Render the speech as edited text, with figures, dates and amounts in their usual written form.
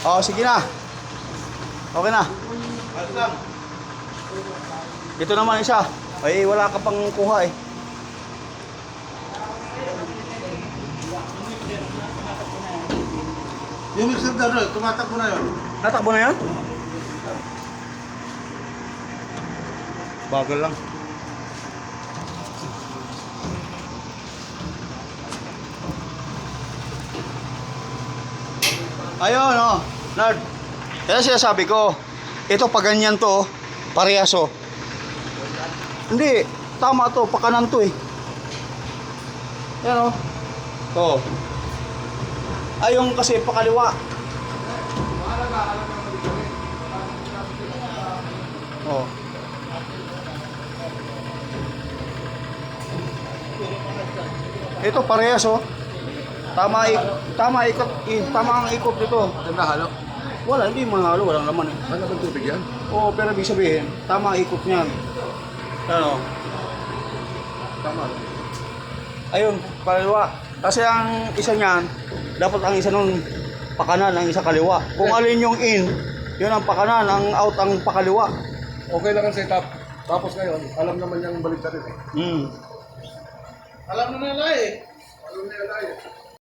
Oh, sige na. Okay na. Ito naman isa. Ay, wala ka pang kuha eh. Yung mixer na doon, tumatakbo na yun. Natakbo na yun? Bagal lang. Ayun, oh. Nerd. Kaya sinasabi ko, ito pa ganyan to, parehas oh. Hindi, tama to, pakanan to eh. Yan oh. To. Ayong kasi pakaliwa. Oh. Ito parehas oh. Tama ang ikot dito. Ang nahalo. Wala, hindi mahalo, walang laman eh. Ano bang tubig yan? Oo, pero ibig sabihin, tama ang ikot niyan. Ano? Tama. Ayun, kaliwa. Kasi ang isa niyan, dapat ang isa nun pakanan, ang isa kaliwa. Kung alin yung in, yun ang pakanan, ang out ang pakaliwa. Okay lang ang setup. Tapos ngayon, alam naman niyang balik na rin eh. Hmm. Alam na nila eh. Alam na nila eh.